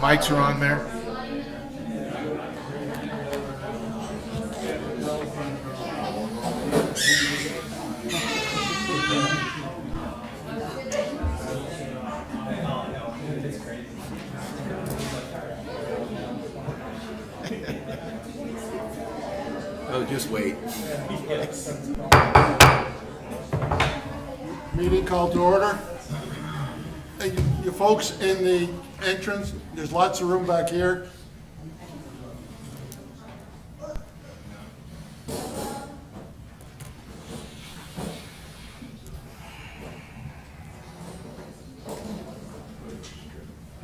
Mics are on there. Oh, just wait. Meeting called to order. Hey, you folks in the entrance, there's lots of room back here.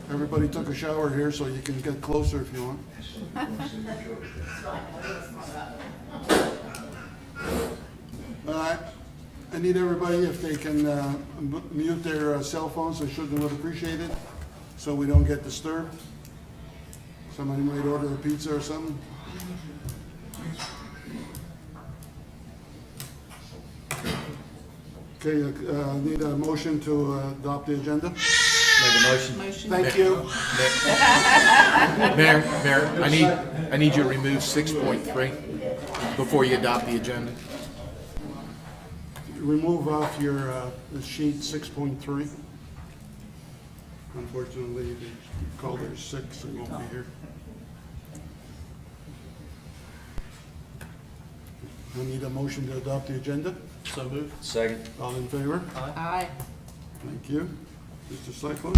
Everybody took a shower here, so you can get closer if you want. I need everybody, if they can mute their cell phones, I certainly would appreciate it, so we don't get disturbed. Somebody might order a pizza or something. Okay, I need a motion to adopt the agenda. Make a motion. Thank you. Mayor, I need you to remove 6.3 before you adopt the agenda. Remove off your sheet 6.3. Unfortunately, they called her 6, it won't be here. I need a motion to adopt the agenda. So moved. Second. All in favor? Aye. Thank you. Mr. Cyclone?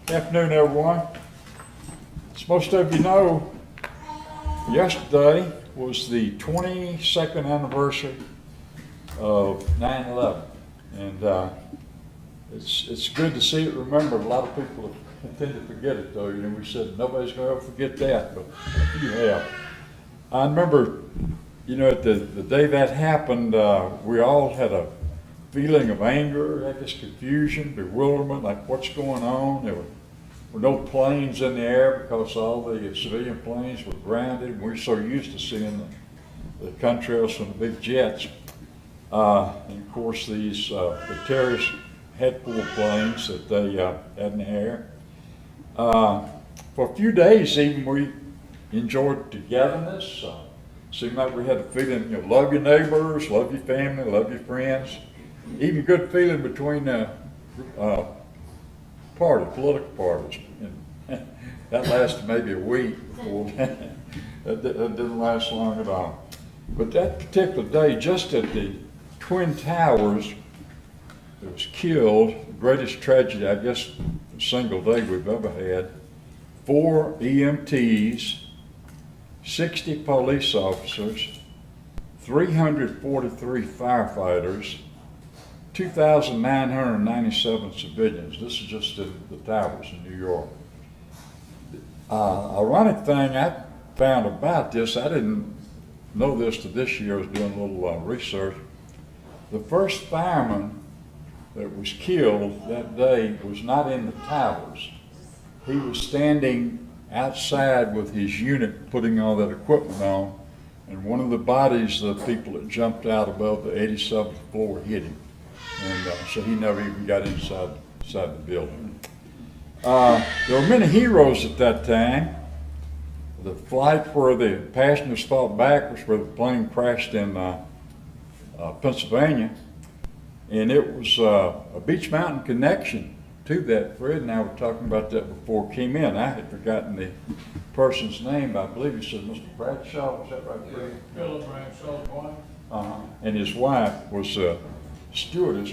Afternoon, everyone. As most of you know, yesterday was the 22nd anniversary of 9/11, and it's good to see it remembered. A lot of people tend to forget it, though. You know, we said nobody's going to ever forget that, but you have. I remember, you know, the day that happened, we all had a feeling of anger, I guess confusion, bewilderment, like what's going on. There were no planes in the air because all the civilian planes were grounded. We're so used to seeing the contrails from the big jets. And of course, the terrorists had 4 planes that they had in the air. For a few days, even we enjoyed togetherness. Seemed like we had a feeling, you know, love your neighbors, love your family, love your friends. Even good feeling between political parties. And that lasted maybe a week before that didn't last long at all. But that particular day, just at the Twin Towers, it was killed, the greatest tragedy, I guess, a single day we've ever had. 4 EMTs, 60 police officers, 343 firefighters, 2,997 civilians. This is just in the towers in New York. Ironic thing I found about this, I didn't know this till this year. I was doing a little research. The first fireman that was killed that day was not in the towers. He was standing outside with his unit putting all that equipment on, and one of the bodies of the people that jumped out above the 87th floor hit him. And so he never even got inside the building. There were many heroes at that time. The flight where the passengers fought back was where the plane crashed in Pennsylvania. And it was a Beach Mountain connection to that. Fred and I were talking about that before we came in. I had forgotten the person's name, but I believe he said Mr. Bradshaw. Was that right, Fred? Philip Bradshaw's wife. And his wife was a stewardess.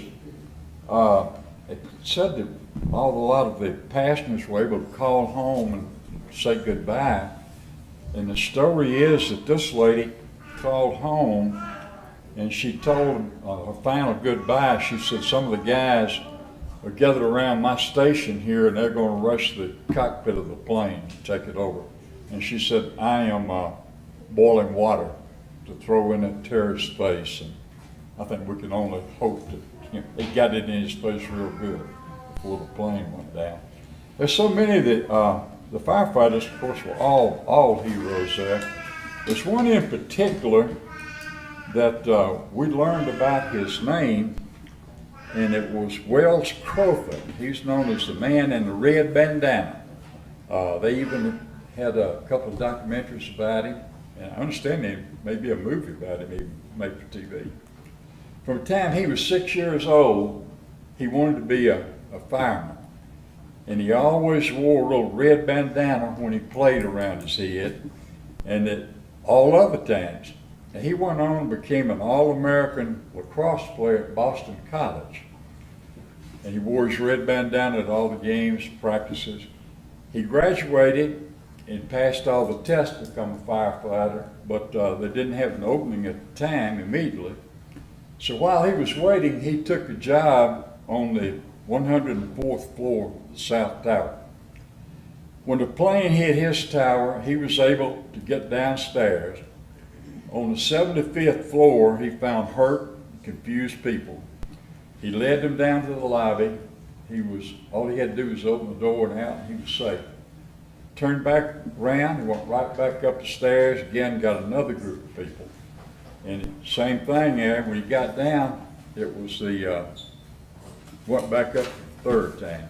It said that a lot of the passengers were able to call home and say goodbye. And the story is that this lady called home and she told her final goodbye. She said, some of the guys are gathered around my station here and they're going to rush the cockpit of the plane to take it over. And she said, I am boiling water to throw in that terrorist's face. And I think we can only hope that he got it in his face real good before the plane went down. There's so many that the firefighters, of course, were all heroes there. There's one in particular that we learned about his name and it was Wells Crowther. He's known as the man in the red bandana. They even had a couple of documentaries about him, and I understand there may be a movie about him even made for TV. From the time he was 6 years old, he wanted to be a fireman. And he always wore a little red bandana when he played around his head, and at all other times. And he went on and became an All-American lacrosse player at Boston College. And he wore his red bandana at all the games, practices. He graduated and passed all the tests to become a firefighter, but they didn't have an opening at the time immediately. So while he was waiting, he took a job on the 104th floor of the South Tower. When the plane hit his tower, he was able to get downstairs. On the 75th floor, he found hurt, confused people. He led them down to the lobby. All he had to do was open the door and out, and he was safe. Turned back around, he went right back up the stairs, again got another group of people. And same thing there, when he got down, it was went back up the third time.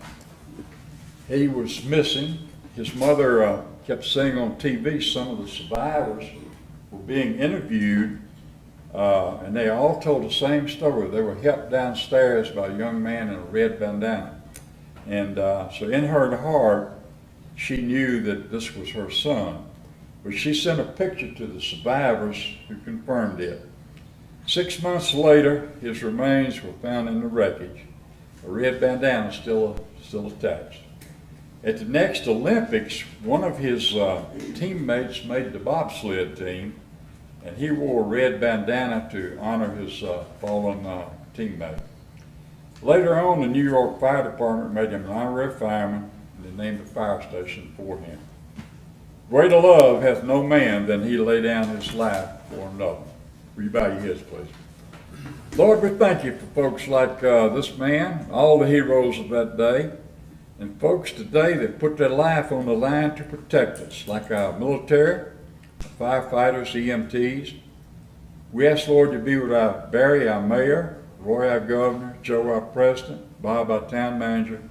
He was missing. His mother kept seeing on TV some of the survivors were being interviewed, and they all told the same story. They were helped downstairs by a young man in a red bandana. And so in her heart, she knew that this was her son. But she sent a picture to the survivors who confirmed it. 6 months later, his remains were found in the wreckage. A red bandana still attached. At the next Olympics, one of his teammates made the bobsled team, and he wore a red bandana to honor his fallen teammate. Later on, the New York Fire Department made him an honorary fireman, and they named a fire station for him. Greater love hath no man than he lay down his life for another. Will you bow your heads, please? Lord, we thank you for folks like this man, all the heroes of that day, and folks today that put their life on the line to protect us, like our military, firefighters, EMTs. We ask, Lord, you be with our Barry, our mayor, Roy, our governor, Joe, our president, Bob, our town manager,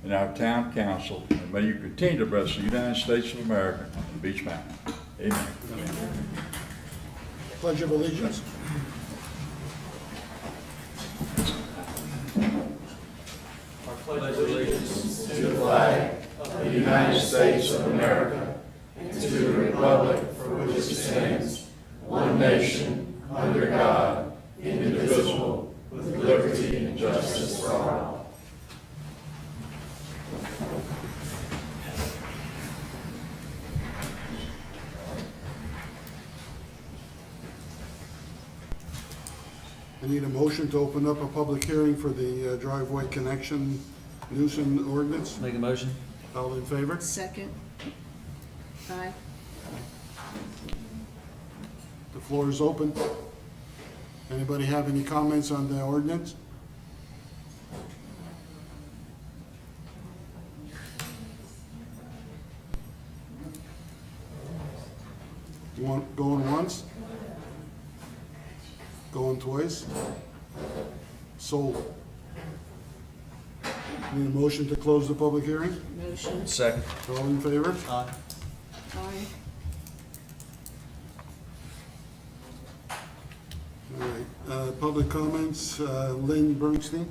and our town council. And may you continue to bless the United States of America and Beech Mountain. Amen. Pledge of allegiance. United States of America, and to the republic for which it stands, one nation, under God, indivisible, with liberty and justice for all. I need a motion to open up a public hearing for the driveway connection nuisance ordinance. Make a motion. All in favor? Second. Aye. The floor is open. Anybody have any comments on the ordinance? Going once? Going twice? Sold. Need a motion to close the public hearing? Motion. Second. All in favor? Aye. Aye. All right, public comments, Lynn Bernstein.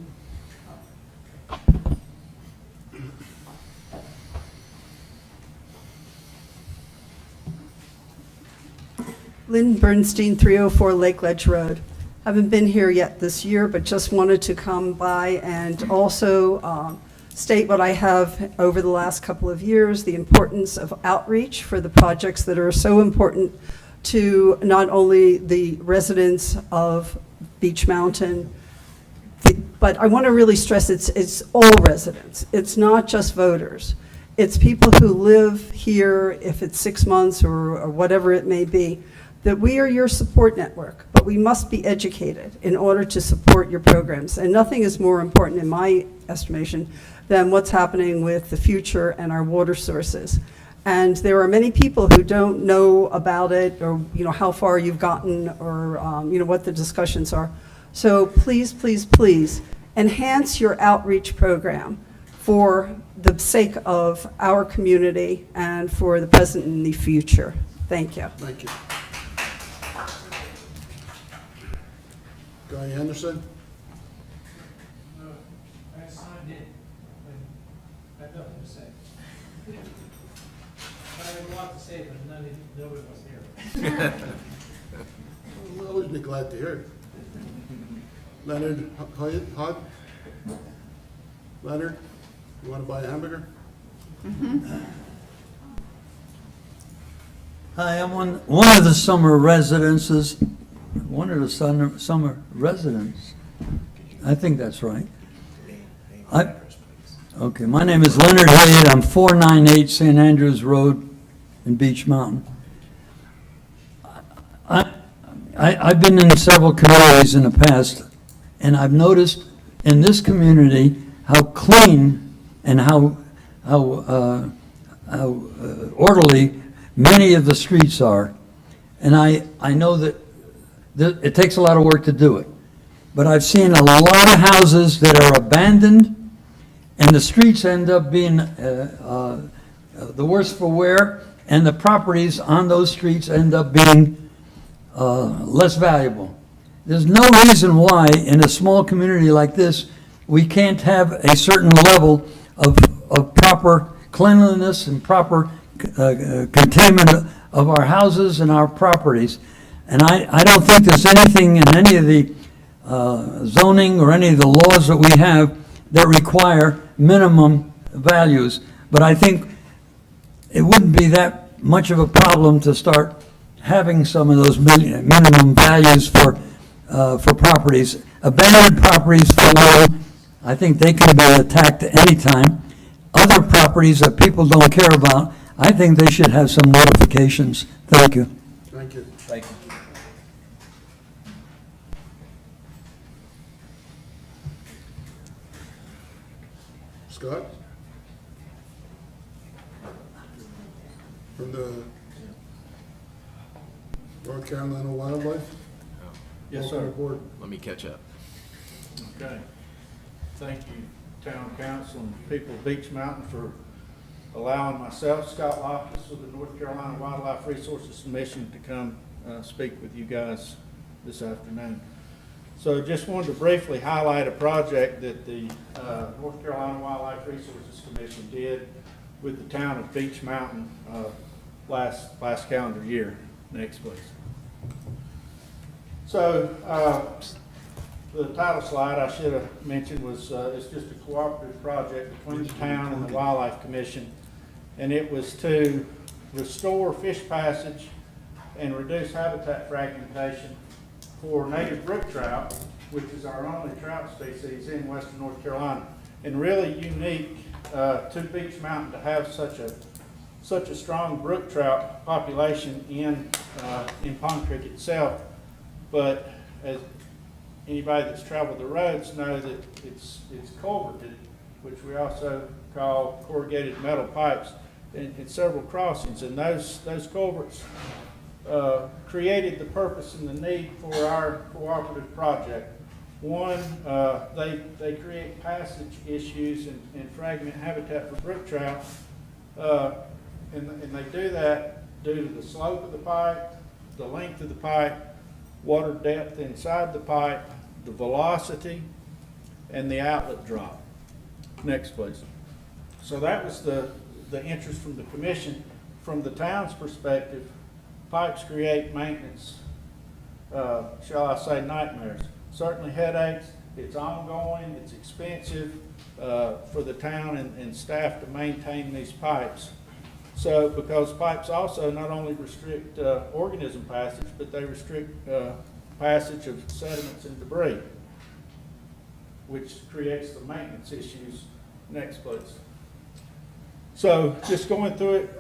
Lynn Bernstein, 304 Lake Ledge Road. Haven't been here yet this year, but just wanted to come by and also state what I have over the last couple of years, the importance of outreach for the projects that are so important to not only the residents of Beech Mountain, but I want to really stress it's all residents. It's not just voters. It's people who live here, if it's 6 months or whatever it may be, that we are your support network, but we must be educated in order to support your programs. And nothing is more important, in my estimation, than what's happening with the future and our water sources. And there are many people who don't know about it, or how far you've gotten, or what the discussions are. So please, please, please, enhance your outreach program for the sake of our community and for the present and the future. Thank you. Thank you. Guy Anderson? I signed in, and I have nothing to say. I have a lot to say, but nobody was here. We'll always be glad to hear it. Leonard Hud? Leonard, you want to buy a hamburger? Hi, I'm one of the summer residences, summer residents. I think that's right. Okay, my name is Leonard Hilliard. I'm 498 St. Andrews Road in Beech Mountain. I've been in several communities in the past, and I've noticed in this community how clean and how orderly many of the streets are. And I know that it takes a lot of work to do it. But I've seen a lot of houses that are abandoned, and the streets end up being the worse for wear, and the properties on those streets end up being less valuable. There's no reason why in a small community like this we can't have a certain level of proper cleanliness and proper containment of our houses and our properties. And I don't think there's anything in any of the zoning or any of the laws that we have that require minimum values. But I think it wouldn't be that much of a problem to start having some of those minimum values for properties. Abandoned properties, for one, I think they can be attacked at any time. Other properties that people don't care about, I think they should have some notifications. Thank you. Thank you. Thank you. Scott? From the North Carolina Wildlife? Yes, sir. Board. Let me catch up. Okay. Thank you, Town Council and people of Beech Mountain for allowing myself, Scott Loftus of the North Carolina Wildlife Resources Commission, to come speak with you guys this afternoon. So just wanted to briefly highlight a project that the North Carolina Wildlife Resources Commission did with the town of Beech Mountain last calendar year. Next, please. So the title slide I should have mentioned was it's just a cooperative project between the town and the Wildlife Commission, and it was to restore fish passage and reduce habitat fragmentation for native brook trout, which is our only trout species in western North Carolina, and really unique to Beech Mountain to have such a strong brook trout population in Pond Creek itself. But as anybody that's traveled the roads know that it's culverted, which we also call corrugated metal pipes, in several crossings, and those culverts created the purpose and the need for our cooperative project. One, they create passage issues and fragment habitat for brook trout, and they do that due to the slope of the pipe, the length of the pipe, water depth inside the pipe, the velocity, and the outlet drop. Next, please. So that was the interest from the commission. From the town's perspective, pipes create maintenance, shall I say, nightmares. Certainly headaches, it's ongoing, it's expensive for the town and staff to maintain these pipes. So, because pipes also not only restrict organism passage, but they restrict passage of sediments and debris, which creates the maintenance issues. Next, please. So, just going through it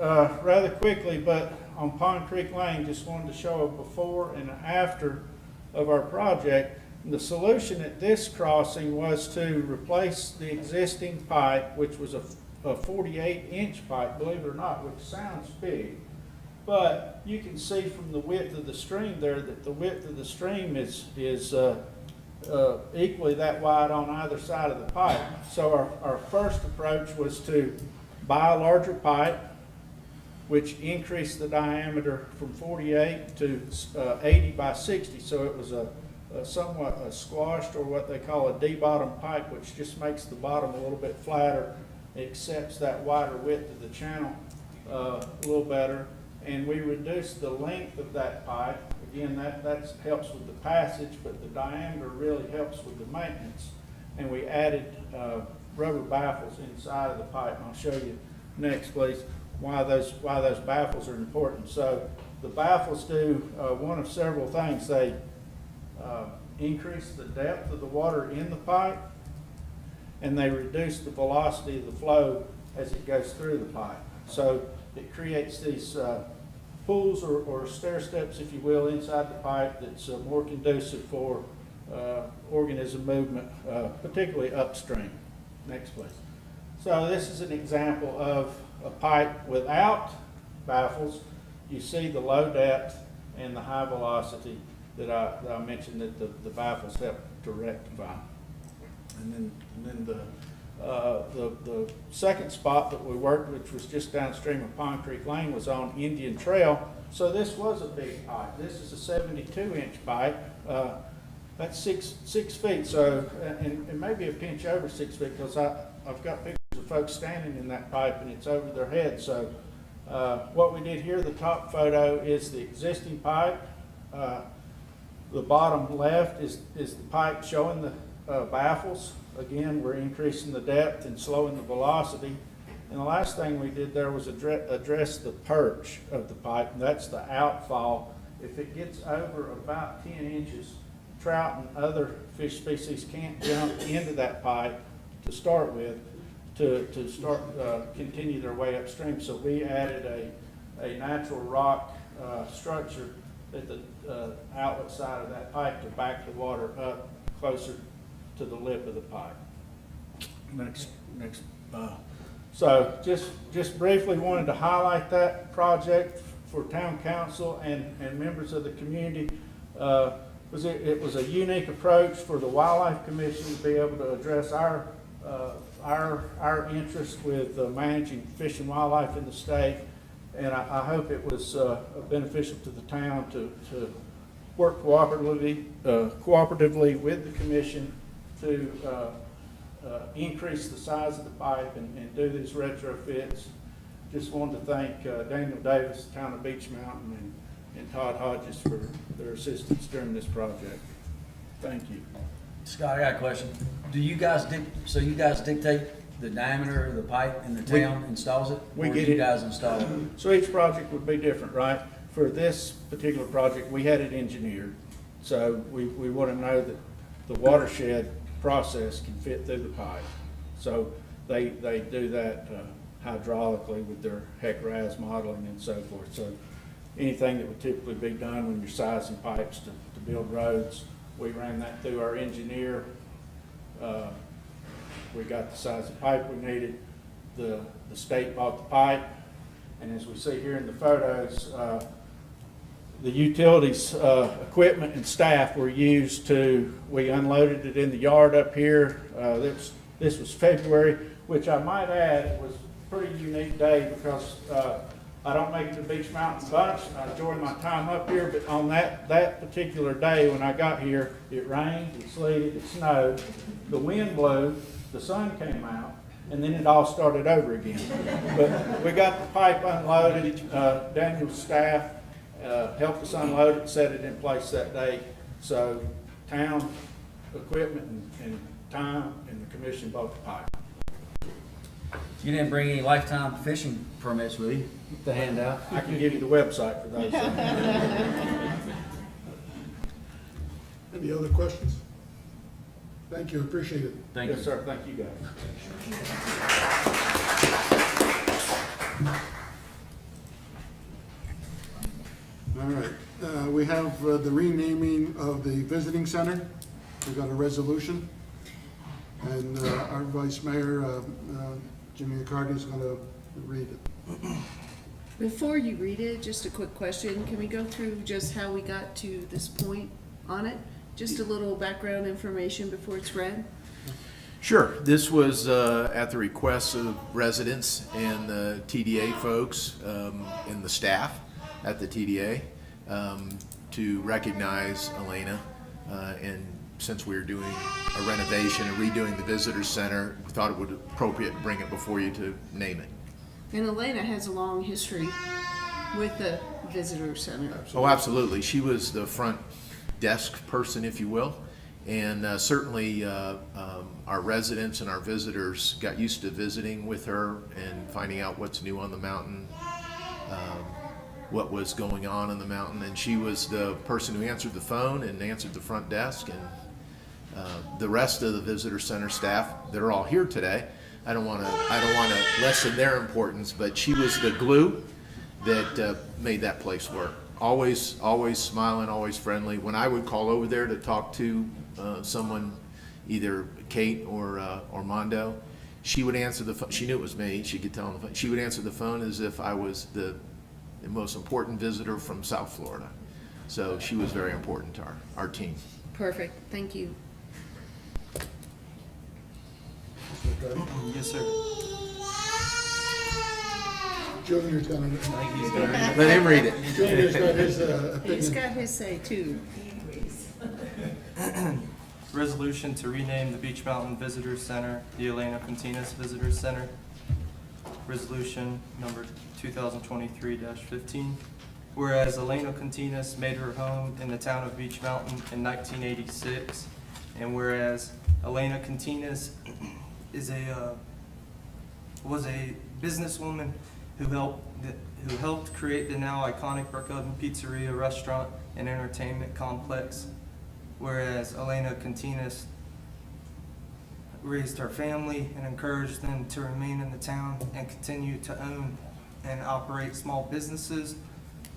rather quickly, but on Pond Creek Lane, just wanted to show a before and an after of our project. The solution at this crossing was to replace the existing pipe, which was a 48-inch pipe, believe it or not, which sounds big. But you can see from the width of the stream there that the width of the stream is equally that wide on either side of the pipe. So our first approach was to buy a larger pipe, which increased the diameter from 48 to 80 by 60. So it was a somewhat squashed, or what they call a D-bottom pipe, which just makes the bottom a little bit flatter. It accepts that wider width of the channel a little better. And we reduced the length of that pipe. Again, that helps with the passage, but the diameter really helps with the maintenance. And we added rubber baffles inside of the pipe. And I'll show you next, please, why those baffles are important. So the baffles do one of several things. They increase the depth of the water in the pipe, and they reduce the velocity of the flow as it goes through the pipe. So it creates these pools or stair steps, if you will, inside the pipe that's more conducive for organism movement, particularly upstream. Next, please. So this is an example of a pipe without baffles. You see the low depth and the high velocity that I mentioned that the baffles help to rectify. And then the second spot that we worked, which was just downstream of Pond Creek Lane, was on Indian Trail. So this was a big pipe. This is a 72-inch pipe. That's six feet. So and maybe a pinch over 6 feet, because I've got pictures of folks standing in that pipe and it's over their head. So what we did here, the top photo is the existing pipe. The bottom left is the pipe showing the baffles. Again, we're increasing the depth and slowing the velocity. And the last thing we did there was address the perch of the pipe, and that's the outfall. If it gets over about 10 inches, trout and other fish species can't jump into that pipe to start with to continue their way upstream. So we added a natural rock structure at the outlet side of that pipe to back the water up closer to the lip of the pipe. Next. So just briefly wanted to highlight that project for town council and members of the community. It was a unique approach for the Wildlife Commission to be able to address our interest with managing fish and wildlife in the state. And I hope it was beneficial to the town to work cooperatively with the commission to increase the size of the pipe and do these retrofits. Just wanted to thank Daniel Davis, the town of Beech Mountain, and Todd Hodges for their assistance during this project. Thank you. Scott, I got a question. Do you guys dictate the diameter of the pipe and the town installs it? We or get do you it. guys install it? So each project would be different, right? For this particular project, we had it engineered. So we want to know that the watershed process can fit through the pipe. So they do that hydraulically with their HEC-RAS modeling and so forth. So anything that would typically be done when you're sizing pipes to build roads, we ran that through our engineer. We got the size of pipe we needed. The state bought the pipe. And as we see here in the photos, the utilities equipment and staff were used we unloaded it in the yard up here. This was February, which I might add was a pretty unique day because I don't make it to Beech Mountain bunch. I enjoy my time up here, but on that particular day when I got here, it rained, it sleeted, it snowed, the wind blew, the sun came out, and then it all started over again. But we got the pipe unloaded. Daniel's staff helped us unload it, set it in place that day. So town equipment and time and the commission bought the pipe. You didn't bring any lifetime fishing permits with you to hand out? I can give you the website for those. Any other questions? Thank you, appreciate it. Thank you. Yes, sir. Thank you, guys. All right, we have the renaming of the visiting center. We got a resolution. And our Vice Mayor, Jimmy Accardi, is going to read it. Before you read it, just a quick question. Can we go through just how we got to this point on it? Just a little background information before it's read. Sure. This was at the request of residents and the TDA folks and the staff at the TDA to recognize Elena. And since we were doing a renovation and redoing the visitor center, we thought it would be appropriate to bring it before you to name it. And Elena has a long history with the visitor center. Oh, absolutely. She was the front desk person, if you will. And certainly our residents and our visitors got used to visiting with her and finding out what's new on the mountain, what was going on in the mountain. And she was the person who answered the phone and answered the front desk. And the rest of the visitor center staff, they're all here today. I don't want to lessen their importance, but she was the glue that made that place work. Always smiling, always friendly. When I would call over there to talk to someone, either Kate or Armando, she would answer the phone. She knew it was me. She could tell on the phone. She would answer the phone as if I was the most important visitor from South Florida. So she was very important to our team. Perfect, thank you. Yes, sir. Junior's gonna, Let him read it. Junior's got his He's opinion. got his say too. Resolution to rename the Beach Mountain Visitor Center the Elena Continas Visitor Center. Resolution number 2023-15. Whereas Elena Continas made her home in the town of Beach Mountain in 1986, and whereas Elena Continas was a businesswoman who helped create the now iconic Brick Oven Pizzeria restaurant and entertainment complex. Whereas Elena Continas raised her family and encouraged them to remain in the town and continue to own and operate small businesses.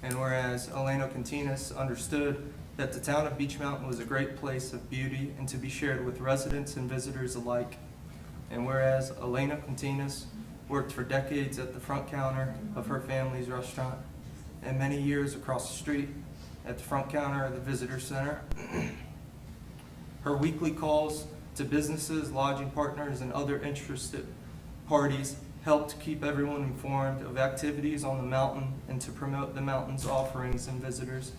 And whereas Elena Continas understood that the town of Beach Mountain was a great place of beauty and to be shared with residents and visitors alike. And whereas Elena Continas worked for decades at the front counter of her family's restaurant and many years across the street at the front counter of the visitor center. Her weekly calls to businesses, lodging partners, and other interested parties helped keep everyone informed of activities on the mountain and to promote the mountain's offerings and visitors.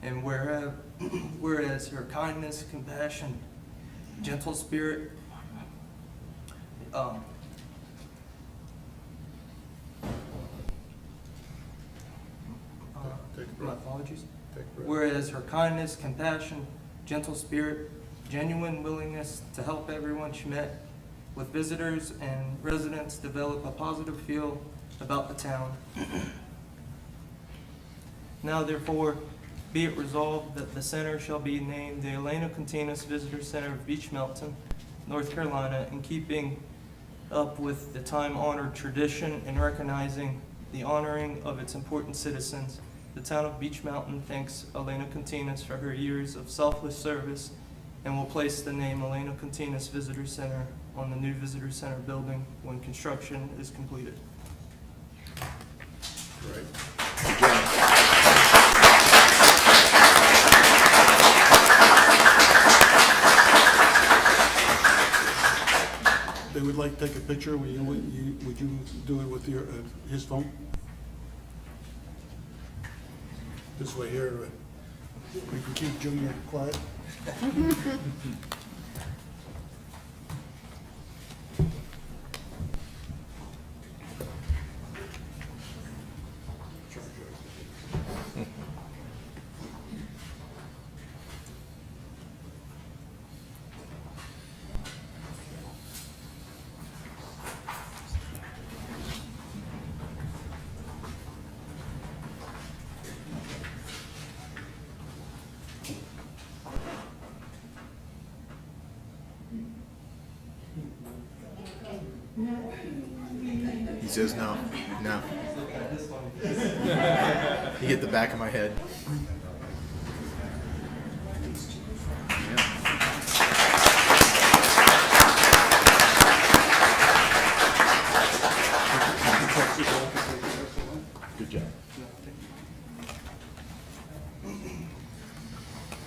And whereas her kindness, compassion, gentle spirit, my apologies. Whereas her kindness, compassion, gentle spirit, genuine willingness to help everyone she met with visitors and residents develop a positive feel about the town. Now therefore, be it resolved that the center shall be named the Elena Continas Visitor Center of Beach Mountain, North Carolina, in keeping up with the time-honored tradition and recognizing the honoring of its important citizens. The town of Beach Mountain thanks Elena Continas for her years of selfless service and will place the name Elena Continas Visitor Center on the new Visitor Center building when construction is completed. They would like to take a picture. Would you do it with your, his phone? This way here, we can keep Junior quiet. He says no. You get the back of my head. Good job.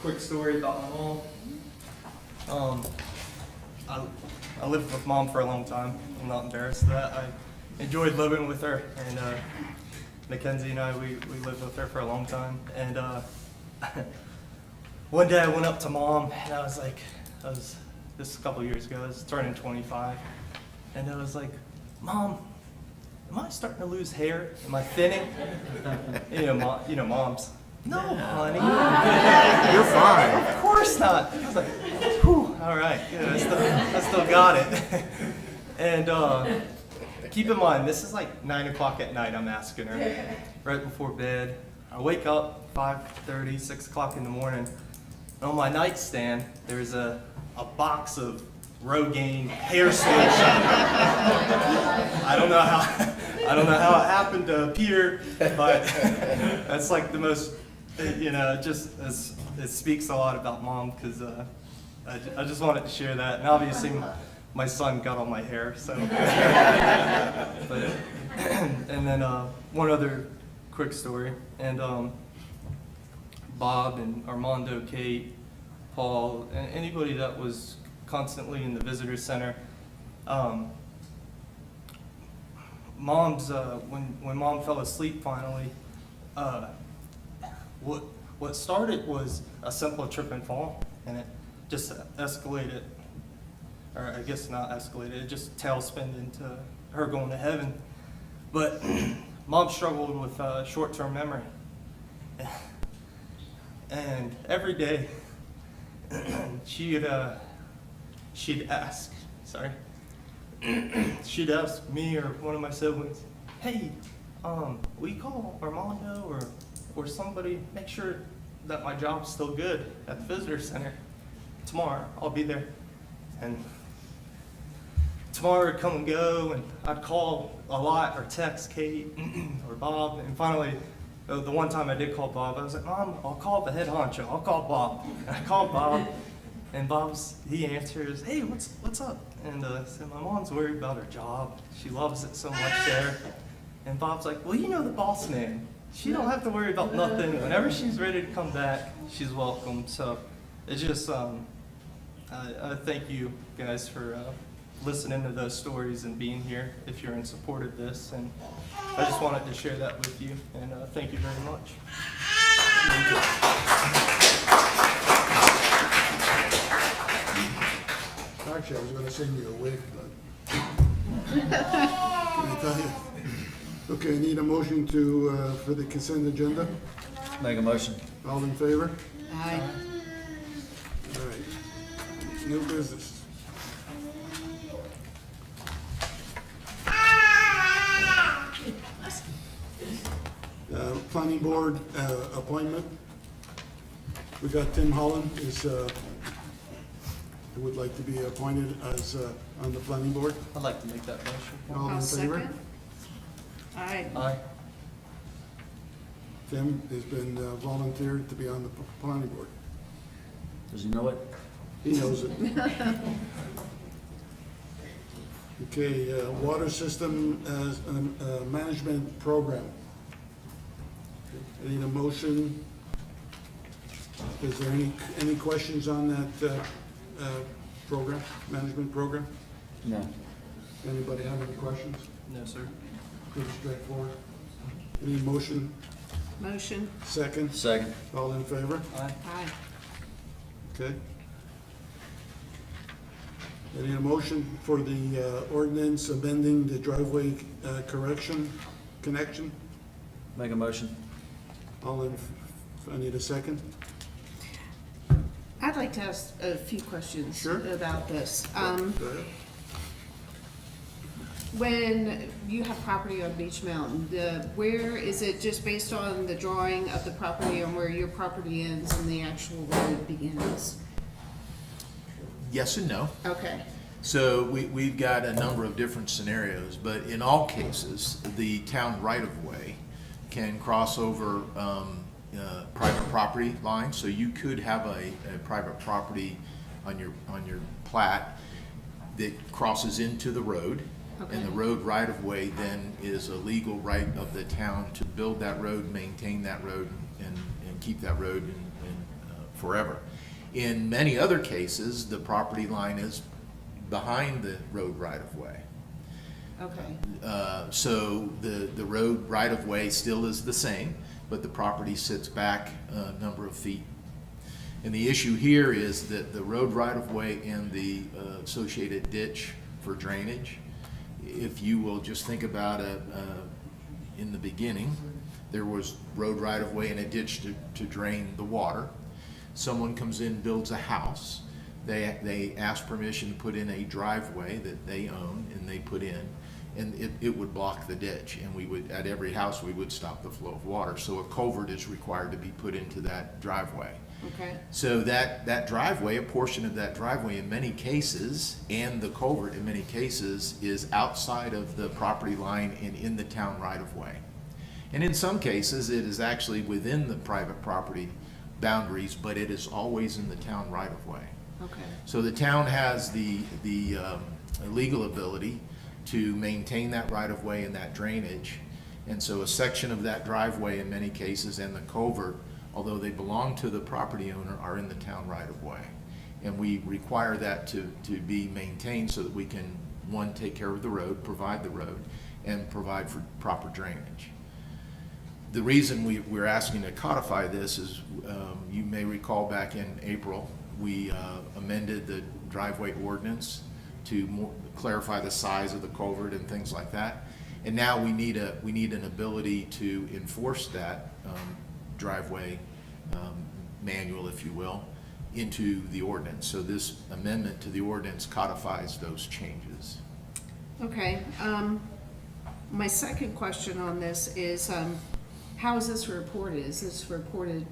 Quick story about my mom. with Mom for a long time. I'm not embarrassed of that. I enjoyed living with her, and Mackenzie and I, we lived with her for a long time. And one day I went up to Mom, and I was like, this is a couple years ago, I was turning 25, and I was like, Mom, am I starting to lose hair? Am I thinning? Moms. No, honey. You're fine. Of course not. I was like, whew, all right, good, I still got it. And keep in mind, this is like 9 o'clock at night, I'm asking her, right before bed. I wake up 5:30, 6 o'clock in the morning, and on my nightstand, there's a box of Rogaine hair solution. I don't know how it happened to appear, but that's like the most, it speaks a lot about Mom, because I just wanted to share that. And obviously my son got all my hair, so. But, and then one other quick story, and Bob and Armando, Kate, Paul, and anybody that was constantly in the visitor center. Mom's when Mom fell asleep finally, what started was a simple trip and fall, and it just escalated, or I guess not escalated, it just tailspinned into her going to heaven. But Mom struggled with short-term memory, and every day she'd ask me or one of my siblings, hey, will you call Armando or somebody, make sure that my job's still good at the visitor center. Tomorrow, I'll be there. And tomorrow would come and go, and I'd call a lot or text Kate or Bob, and finally, the one time I did call Bob, I was like, Mom, I'll call the head honcho, I'll call Bob. And I called Bob, and he answers, hey, what's up? And I said, my mom's worried about her job. She loves it so much there. And Bob's like, well, you know the boss man. She don't have to worry about nothing. Whenever she's ready to come back, she's welcome. So it's just, I thank you guys for listening to those stories and being here if you're in support of this. And I just wanted to share that with you, and thank you very much. Actually, I was gonna send you a wig, but can I tell you? Okay, I need a motion for the consent agenda. Make a motion. All in favor? Aye. All right. New business. Planning board appointment. We got Tim Holland who would like to be appointed as on the planning board. I'd like to make that motion. All in I'll favor? second. Aye. Aye. Tim has been volunteered to be on the planning board. Does he know it? He knows it. Okay, water system as management program. I need a motion. Is there any questions on that program, management program? No. Anybody have any questions? No, sir. Pretty straightforward. Any motion? Motion. Second? Second. All in favor? Aye. Aye. Okay. I need a motion for the ordinance amending the driveway connection. Make a motion. I need a second. I'd like to ask a few questions Sure. about this. Go ahead. When you have property on Beach Mountain, where is it just based on the drawing of the property and where your property ends and the actual road begins? Yes and no. Okay. So we've got a number of different scenarios, but in all cases, the town right-of-way can cross over private property lines. So you could have a private property on your plat that crosses into the road. Okay. And the road right-of-way then is a legal right of the town to build that road, maintain that road, and keep that road forever. In many other cases, the property line is behind the road right-of-way. Okay, So the road right-of-way still is the same, but the property sits back a number of feet. And the issue here is that the road right-of-way and the associated ditch for drainage, if you will just think about it, in the beginning, there was road right-of-way and a ditch to drain the water. Someone comes in, builds a house. They ask permission to put in a driveway that they own and they put in, and it would block the ditch. And we would, at every house, we would stop the flow of water. So a culvert is required to be put into that driveway. okay, So that driveway, a portion of that driveway in many cases, and the culvert in many cases, is outside of the property line and in the town right-of-way. And in some cases, it is actually within the private property boundaries, but it is always in the town right-of-way. okay, So the town has the legal ability to maintain that right-of-way and that drainage. And so a section of that driveway in many cases and the culvert, although they belong to the property owner, are in the town right-of-way. And we require that to be maintained so that we can, one, take care of the road, provide the road, and provide for proper drainage. The reason we're asking to codify this is, you may recall back in April, we amended the driveway ordinance to clarify the size of the culvert and things like that. And now we need an ability to enforce that driveway manual, if you will, into the ordinance. So this amendment to the ordinance codifies those changes. okay. My second question on this is, how is this reported? Is this reported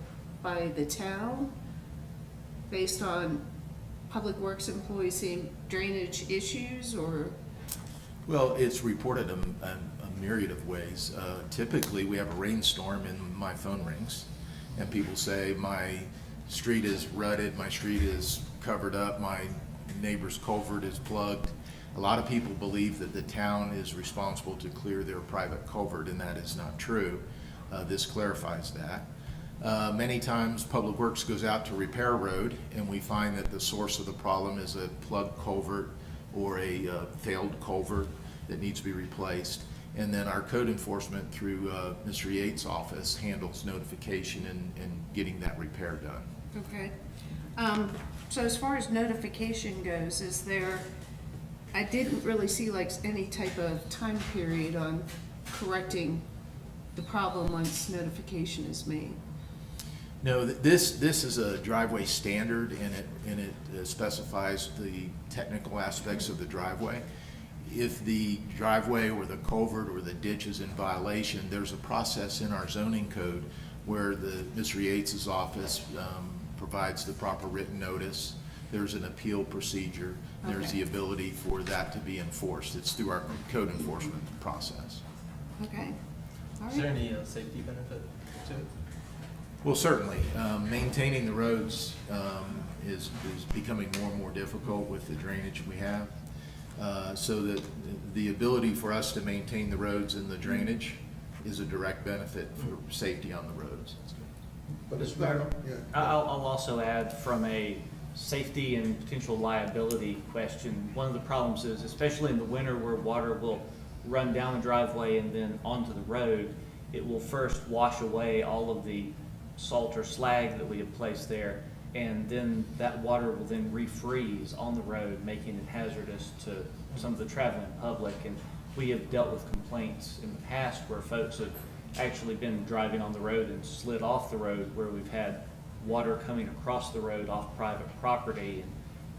by the town based on Public Works employees seeing drainage issues, or? Well, it's reported a myriad of ways. Typically, we have a rainstorm and my phone rings, and people say, my street is rutted, my street is covered up, my neighbor's culvert is plugged. A lot of people believe that the town is responsible to clear their private culvert, and that is not true. This clarifies that. Many times, Public Works goes out to repair a road, and we find that the source of the problem is a plugged culvert or a failed culvert that needs to be replaced. And then our code enforcement through Mr. Yates' office handles notification and getting that repair done. Okay. So as far as notification goes, is there, I didn't really see like any type of time period on correcting the problem once notification is made. No, this is a driveway standard, and it specifies the technical aspects of the driveway. If the driveway or the culvert or the ditch is in violation, there's a process in our zoning code where Mr. Yates' office provides the proper written notice. There's an appeal procedure. There's Okay. the ability for that to be enforced. It's through our code enforcement process. Okay. All Is there right. any safety benefit to it? Well, certainly. Maintaining the roads is becoming more and more difficult with the drainage we have. So that the ability for us to maintain the roads and the drainage is a direct benefit for safety on the roads. But it's not, yeah. I'll also add, from a safety and potential liability question, one of the problems is, especially in the winter where water will run down the driveway and then onto the road, it will first wash away all of the salt or slag that we have placed there, and then that water will then refreeze on the road, making it hazardous to some of the traveling public. And we have dealt with complaints in the past where folks have actually been driving on the road and slid off the road, where we've had water coming across the road off private property. And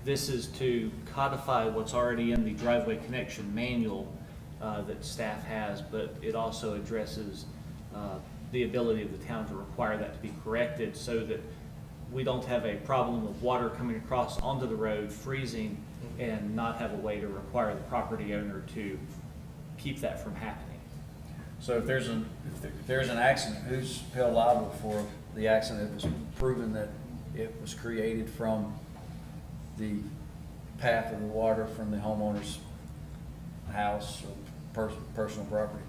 this is to codify what's already in the driveway connection manual that staff has, but it also addresses the ability of the town to require that to be corrected, so that we don't have a problem of water coming across onto the road, freezing, and not have a way to require the property owner to keep that from happening. So if there's an accident, who's held liable for the accident if it's proven that it was created from the path of the water from the homeowner's house or personal property?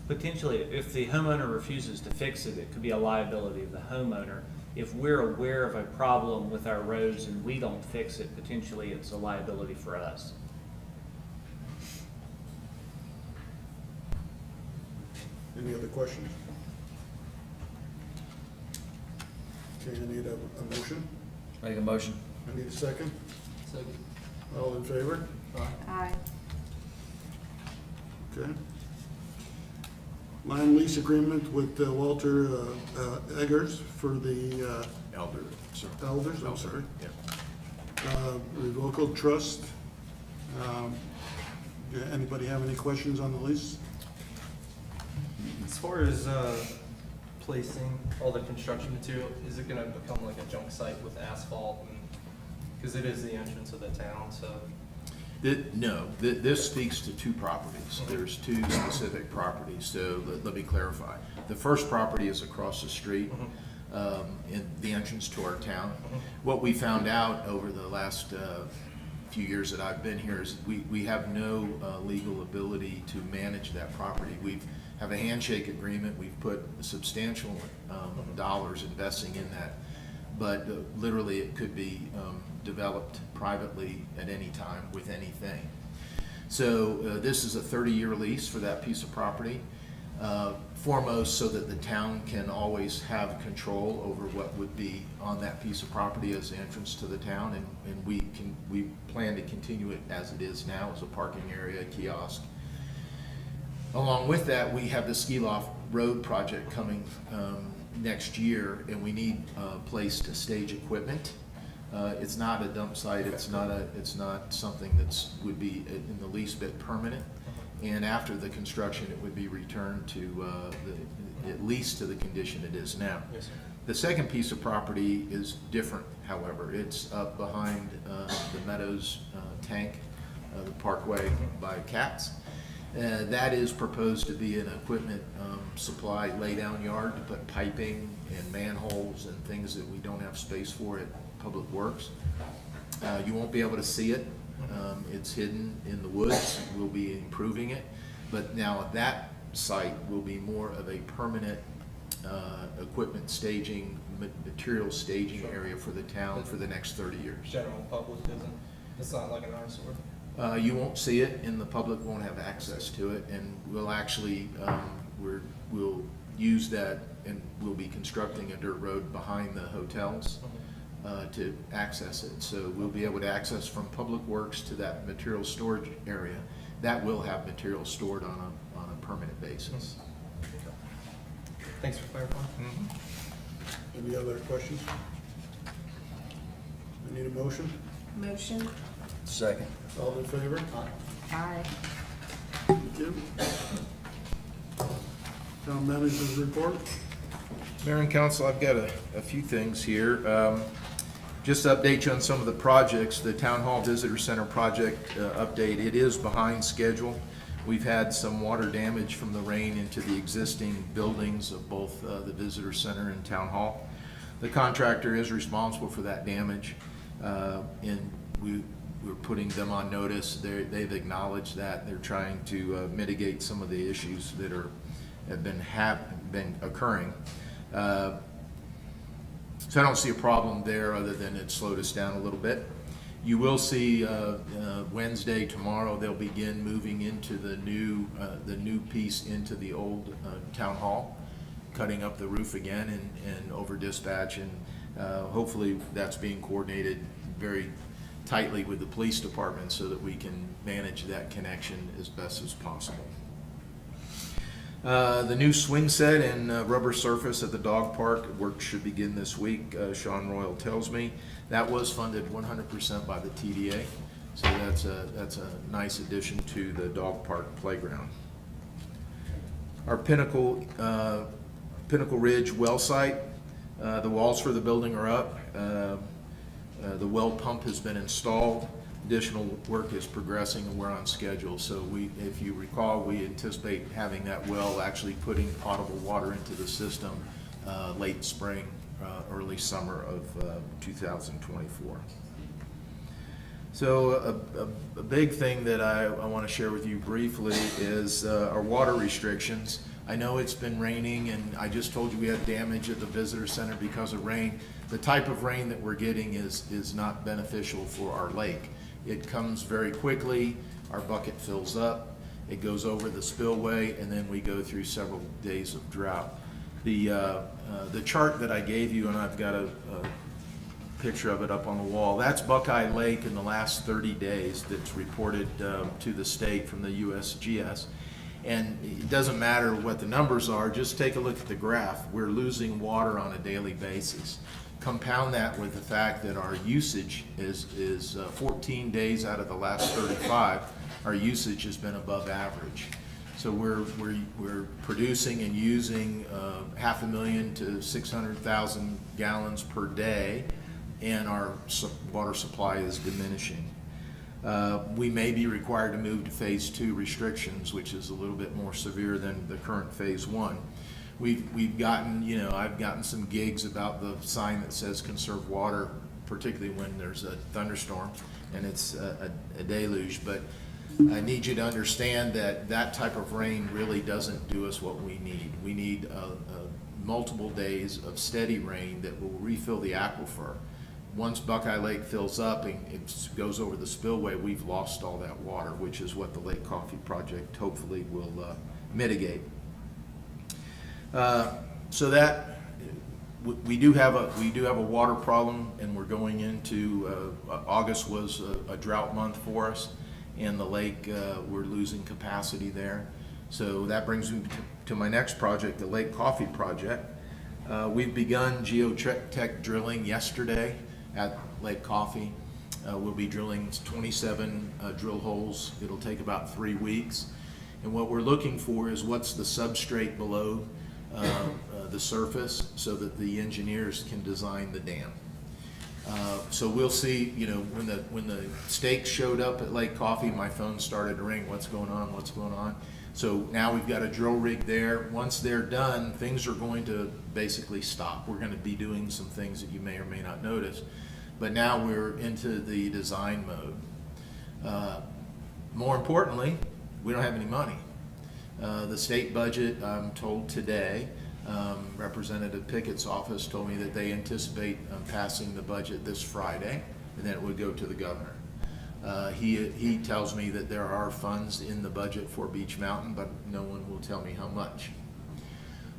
Potentially, if the homeowner refuses to fix it, it could be a liability of the homeowner. If we're aware of a problem with our roads and we don't fix it, potentially it's a liability for us. Any other questions? Okay, I need a motion. Make a motion. I need a second. Second. All in favor? Aye. Okay. Land lease agreement with Walter Eggers for the Elder, sir. Elders, I'm sorry. Yeah. Revocable trust. Anybody have any questions on the lease? As far as placing all the construction material, is it gonna become like a junk site with asphalt? Because it is the entrance of the town, so. No, this speaks to two properties. There's two specific properties, so let me clarify. The first property is across the street, in the entrance to our town. What we found out over the last few years that I've been here is we have no legal ability to manage that property. We have a handshake agreement, we've put substantial dollars investing in that, but literally it could be developed privately at any time with anything. So this is a 30-year lease for that piece of property, foremost so that the town can always have control over what would be on that piece of property as the entrance to the town, and we plan to continue it as it is now as a parking area, kiosk. Along with that, we have the Ski Loft Road project coming next year, and we need a place to stage equipment. It's not a dump site, it's not something would be in the least bit permanent. And after the construction, it would be returned to at least to the condition it is now. Yes, sir. The second piece of property is different, however. It's up behind the Meadows tank, the parkway by Katz. That is proposed to be an equipment supply laydown yard to put piping and manholes and things that we don't have space for at Public Works. You won't be able to see it. It's hidden in the woods. We'll be improving it. But now that site will be more of a permanent equipment staging, material staging area for the town for the next 30 years. General public isn't, it's not like an eyesore. You won't see it, and the public won't have access to it, and we'll actually, we'll use that, and we'll be constructing a dirt road behind the hotels to access it. So we'll be able to access from Public Works to that material storage area. That will have material stored on a permanent basis. Thanks for clarifying. Any other questions? I need a motion. Motion? Second. All in favor? Aye. Thank you. Town manager's report. Mayor and Council, I've got a few things here. Just to update you on some of the projects, the Town Hall Visitor Center project update, it is behind schedule. We've had some water damage from the rain into the existing buildings of both the Visitor Center and Town Hall. The contractor is responsible for that damage, and we're putting them on notice. They've acknowledged that. They're trying to mitigate some of the issues that have been occurring. So I don't see a problem there other than it slowed us down a little bit. You will see Wednesday, tomorrow, they'll begin moving into the new piece into the old town hall, cutting up the roof again and over dispatch, and hopefully that's being coordinated very tightly with the police department so that we can manage that connection as best as possible. The new swing set and rubber surface at the dog park, work should begin this week, Sean Royal tells me. That was funded 100% by the TDA, so that's a nice addition to the dog park playground. Our Pinnacle Ridge well site, the walls for the building are up. The well pump has been installed. Additional work is progressing and we're on schedule. So if you recall, we anticipate having that well actually putting potable water into the system late spring, early summer of 2024. So a big thing that I want to share with you briefly is our water restrictions. I know it's been raining, and I just told you we had damage at the visitor center because of rain. The type of rain that we're getting is not beneficial for our lake. It comes very quickly, our bucket fills up, It goes over the spillway, and then we go through several days of drought. The chart that I gave you, and I've got a picture of it up on the wall, that's Buckeye Lake in the last 30 days that's reported to the state from the USGS. And it doesn't matter what the numbers are, just take a look at the graph. We're losing water on a daily basis. Compound that with the fact that our usage is 14 days out of the last 35, our usage has been above average. So we're producing and using 500,000 to 600,000 gallons per day, and our water supply is diminishing. We may be required to move to phase 2 restrictions, which is a little bit more severe than the current phase 1. We've gotten, I've gotten some gigs about the sign that says conserve water, particularly when there's a thunderstorm and it's a deluge. But I need you to understand that that type of rain really doesn't do us what we need. We need multiple days of steady rain that will refill the aquifer. Once Buckeye Lake fills up and it goes over the spillway, we've lost all that water, which is what the Lake Coffee Project hopefully will mitigate. So that we do have a water problem, and we're going into August was a drought month for us, and the lake we're losing capacity there. So that brings me to my next project, the Lake Coffee Project. We've begun geotech drilling yesterday at Lake Coffee. We'll be drilling 27 drill holes. It'll take about 3 weeks. And what we're looking for is what's the substrate below the surface so that the engineers can design the dam. So we'll see, when the stakes showed up at Lake Coffee, my phone started to ring, what's going on, what's going on? So now we've got a drill rig there. Once they're done, things are going to basically stop. We're going to be doing some things that you may or may not notice. But now we're into the design mode. More importantly, we don't have any money. The state budget, I'm told today, Representative Pickett's office told me that they anticipate passing the budget this Friday, and then it would go to the governor. He tells me that there are funds in the budget for Beech Mountain, but no one will tell me how much.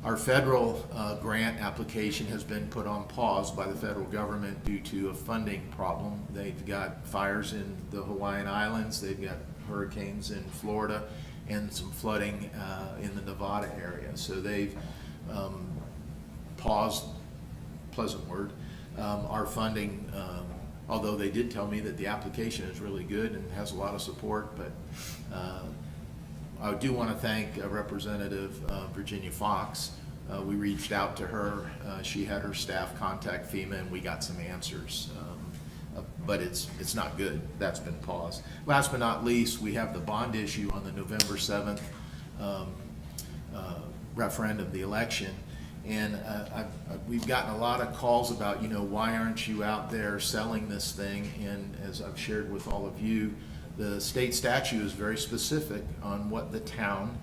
Our federal grant application has been put on pause by the federal government due to a funding problem. They've got fires in the Hawaiian Islands, they've got hurricanes in Florida, and some flooding in the Nevada area. So they've paused, pleasant word, our funding, although they did tell me that the application is really good and has a lot of support. But I do want to thank Representative Virginia Fox. We reached out to her. She had her staff contact FEMA, and we got some answers. But it's not good. That's been paused. Last but not least, we have the bond issue on the November 7th referendum of the election. And we've gotten a lot of calls about, why aren't you out there selling this thing? And as I've shared with all of you, the state statute is very specific on what the town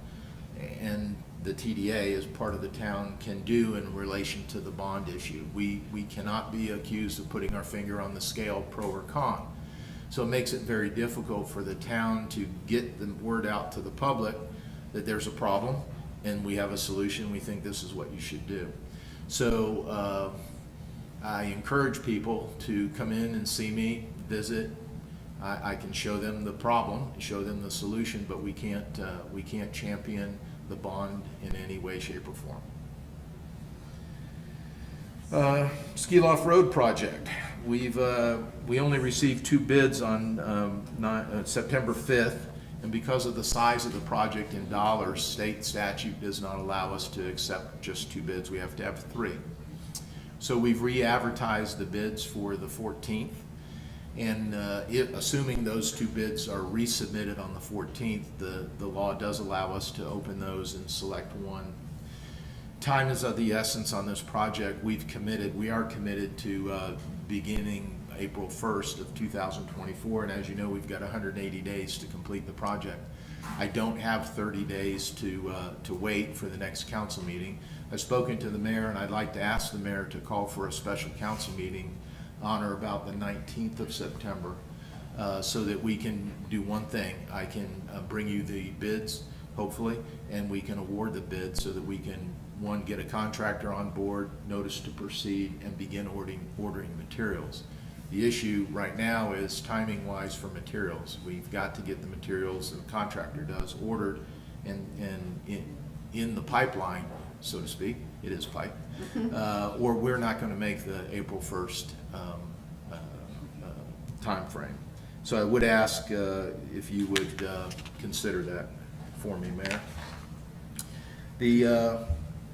and the TDA as part of the town can do in relation to the bond issue. We cannot be accused of putting our finger on the scale, pro or con. So it makes it very difficult for the town to get the word out to the public that there's a problem and we have a solution. We think this is what you should do. So I encourage people to come in and see me, visit. I can show them the problem, show them the solution, but we can't champion the bond in any way, shape, or form. Ski Loft Road project. We only received 2 bids on September 5th, and because of the size of the project in dollars, state statute does not allow us to accept just 2 bids. We have to have 3. So we've re-advertised the bids for the 14th. And assuming those 2 bids are resubmitted on the 14th, the law does allow us to open those and select one. Time is of the essence on this project. We are committed to beginning April 1st of 2024, and as you know, we've got 180 days to complete the project. I don't have 30 days to wait for the next council meeting. I've spoken to the mayor, and I'd like to ask the mayor to call for a special council meeting on or about the 19th of September so that we can do one thing. I can bring you the bids, hopefully, and we can award the bid so that we can, one, get a contractor on board, notice to proceed, and begin ordering materials. The issue right now is timing-wise for materials. We've got to get the materials, the contractor does, ordered and in the pipeline, so to speak. It is pipe. Or we're not going to make the April 1st timeframe. So I would ask if you would consider that for me, Mayor.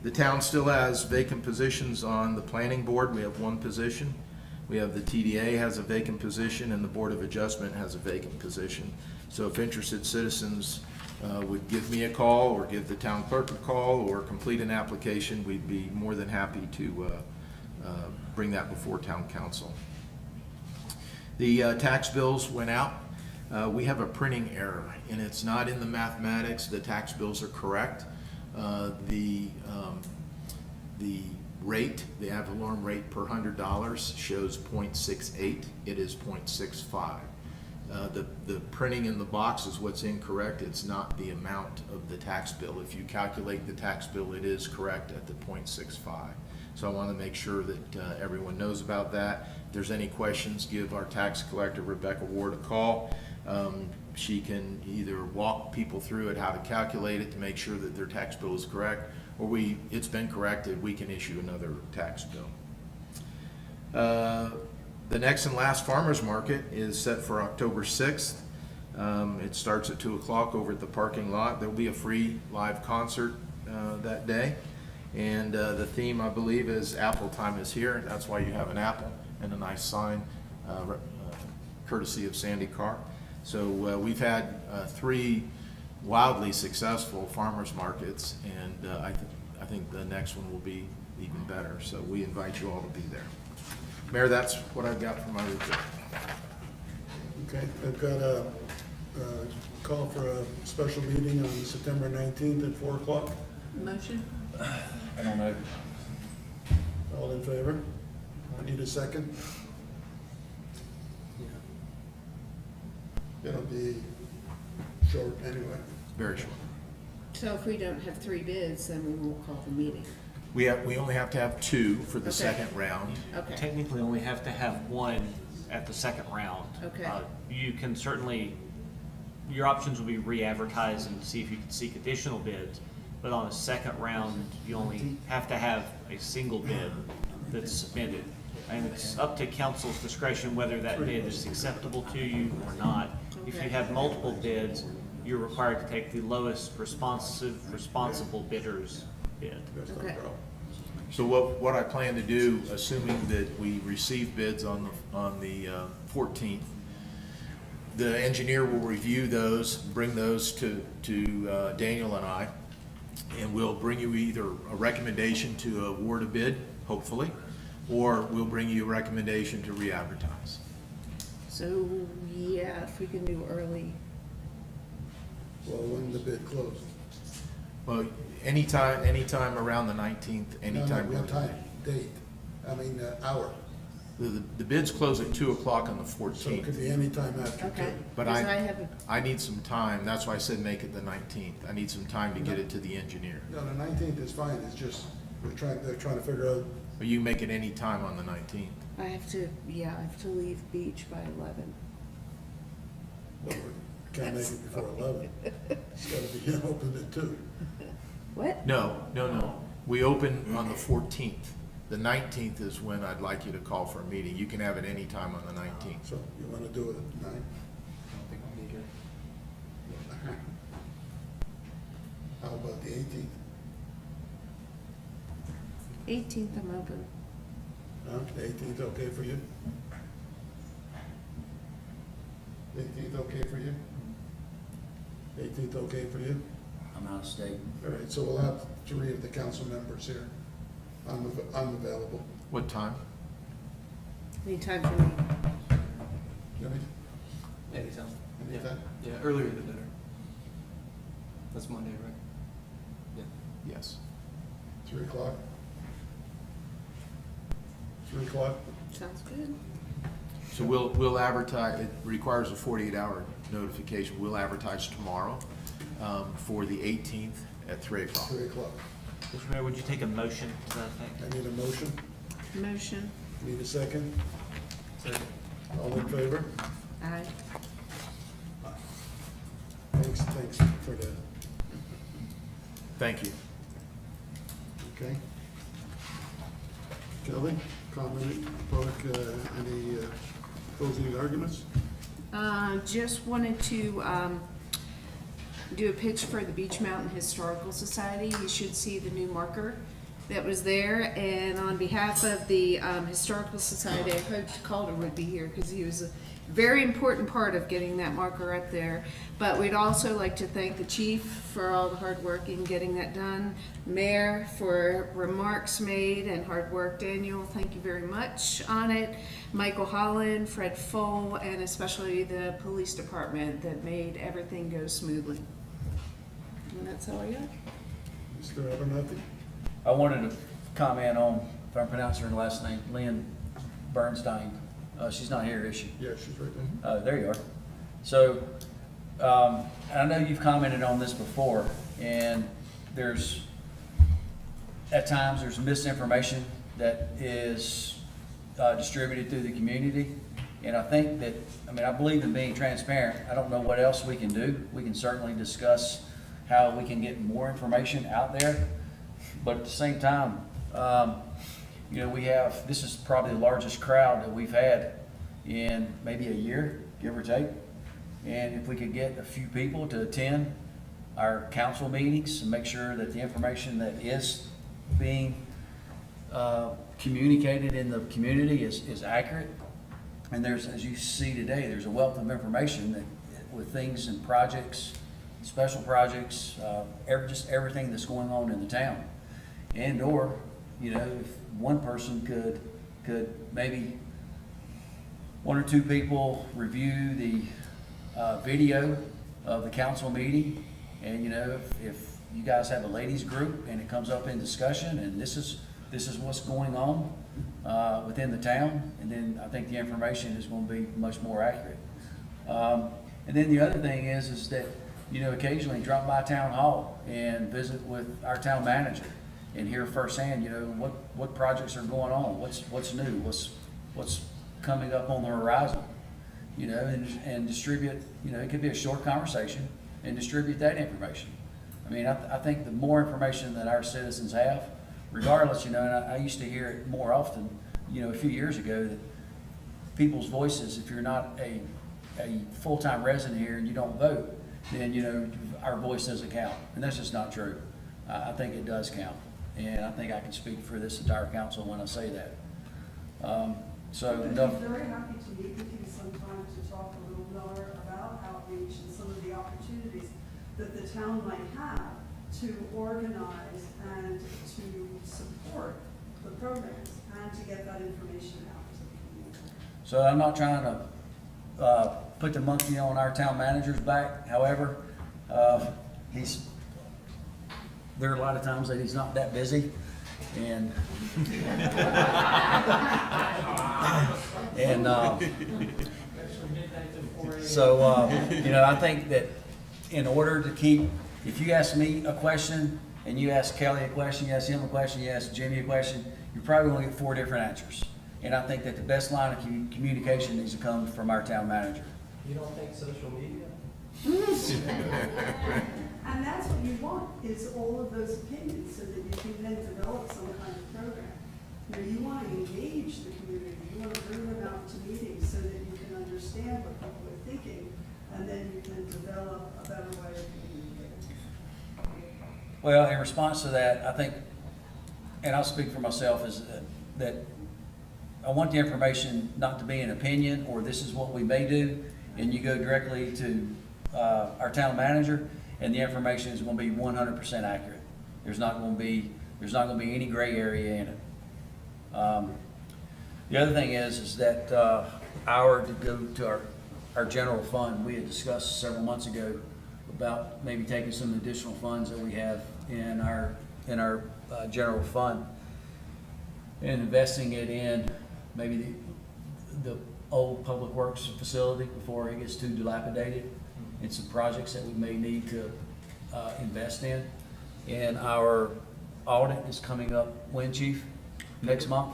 The town still has vacant positions on the planning board. We have one position. We have the TDA has a vacant position, and the Board of Adjustment has a vacant position. So if interested citizens would give me a call or give the town clerk a call or complete an application, we'd be more than happy to bring that before town council. The tax bills went out. We have a printing error, and it's not in the mathematics. The tax bills are correct. The rate, the ad valorem rate per $100 shows 0.68. It is 0.65. The printing in the box is what's incorrect. It's not the amount of the tax bill. If you calculate the tax bill, it is correct at the 0.65. So I want to make sure that everyone knows about that. If there's any questions, give our tax collector, Rebecca Ward, a call. She can either walk people through it, how to calculate it to make sure that their tax bill is correct, or it's been corrected, we can issue another tax bill. The next and last farmers market is set for October 6th. It starts at 2 o'clock over at the parking lot. There'll be a free live concert that day. And the theme, I believe, is Apple Time is Here. That's why you have an apple and a nice sign, courtesy of Sandy Carr. So we've had 3 wildly successful farmers markets, and I think the next one will be even better. So we invite you all to be there. Mayor, that's what I've got for my report. Okay, I've got a call for a special meeting on September 19th at 4 o'clock. Motion? I don't know. All in favor? I need a second. It'll be short anyway. Very short. So if we don't have 3 bids, then we won't call the meeting. We only have to have 2 for the Okay. second round. Okay. Technically only have to have 1 at the second round. Okay. You can certainly, your options will be re-advertise and see if you can seek additional bids. But on the second round, you only have to have a single bid that's submitted. And it's up to council's discretion whether that bid is acceptable to you or not. If you have multiple bids, you're required to take the lowest responsible bidder's bid. That's no Okay. problem. So what I plan to do, assuming that we receive bids on the 14th, the engineer will review those, bring those to Daniel and I, and we'll bring you either a recommendation to award a bid, hopefully, or we'll bring you a recommendation to re-advertise. So, yeah, if we can do early. Well, when the bid closed? Well, anytime around the 19th, No, anytime. what time, date, hour. The bids close at 2 o'clock on the So it 14th. could be any time after Okay. 2. But Because I have a, I need some time, that's why I said make it the 19th. I need some time to get it to the engineer. No, the 19th is fine, it's just, they're trying to figure out, But you make it any time on the 19th. I have to leave beach by 11. well, we can't make it before 11. It's gotta be open at 2. What? No. We open on the 14th. The 19th is when I'd like you to call for a meeting. You can have it any time on the 19th. So you wanna do it at 9? How about the 18th? 18th I'm open. The 18th okay for you? 18th okay for you? 18th okay for you? I'm out of state. All right, so we'll have 3 of the council members here. I'm available. What time? Anytime for me. Jimmy, Anytime. anytime? Yeah, earlier the better. That's Monday, right? Yes. 3 o'clock? 3 o'clock? Sounds good. So we'll advertise, it requires a 48-hour notification. We'll advertise tomorrow for the 18th at 3 o'clock. 3 o'clock. Mr. Mayor, would you take a motion to that effect? I need a motion. Motion. Need a second? All in favor? Aye. Thanks for that. Thank you. Okay. Kelly, comment, public, any closing arguments? Just wanted to do a pitch for the Beach Mountain Historical Society. You should see the new marker that was there, and on behalf of the Historical Society, I hoped Calder would be here because he was a very important part of getting that marker up there. But we'd also like to thank the chief for all the hard work in getting that done, Mayor for remarks made and hard work. Daniel, thank you very much on it. Michael Holland, Fred Fole, and especially the police department that made everything go smoothly. And that's all I got. Mr. Abernathy? I wanted to comment on, if I'm pronouncing her last name, Lynn Bernstein. She's not here, is she? Yeah, she's right there. There you are. So, I know you've commented on this before, and at times there's misinformation that is distributed through the community. And I think that, I believe in being transparent. I don't know what else we can do. We can certainly discuss how we can get more information out there. But at the same time, this is probably the largest crowd that we've had in maybe a year, give or take. And if we could get a few people to attend our council meetings and make sure that the information that is being communicated in the community is accurate. And as you see today, there's a wealth of information that with things and projects, special projects, just everything that's going on in the town. And or, if one person could maybe one or two people review the video of the council meeting. And if you guys have a ladies group and it comes up in discussion and this is what's going on within the town, and then I think the information is going to be much more accurate. And then the other thing is that occasionally drop by town hall and visit with our town manager and hear firsthand what projects are going on, what's new, what's coming up on the horizon, and distribute. It could be a short conversation and distribute that information. I think the more information that our citizens have, regardless, and I used to hear it more often, a few years ago, that people's voices, if you're not a full-time resident here and you don't vote, then, our voice doesn't count. And that's just not true. I think it does count. And I think I can speak for this entire council when I say that. I'd be very happy to meet with you sometime to talk a little more about outreach and some of the opportunities that the town might have to organize and to support the programs and to get that information out to the community. So I'm not trying to put the monkey on our town manager's back. However, there are a lot of times that he's not that busy, and I think that in order to keep, if you ask me a question and you ask Kelly a question, you ask him a question, you ask Jimmy a question, you're probably going to get 4 different answers. And I think that the best line of communication needs to come from our town manager. You don't think social media? And that's what you want, is all of those opinions so that you can then develop some kind of program. You want to engage the community, you want to bring them out to meetings so that you can understand what people are thinking, and then you can develop a better way of communicating. Well, in response to that, I think, and I'll speak for myself, is that I want the information not to be an opinion or this is what we may do, and you go directly to our town manager, and the information is going to be 100% accurate. There's not going to be any gray area in it. The other thing is that to go to our general fund, we had discussed several months ago about maybe taking some additional funds that we have in our general fund and investing it in maybe the old public works facility before it gets too dilapidated, and some projects that we may need to invest in. And our audit is coming up when, Chief? Next month?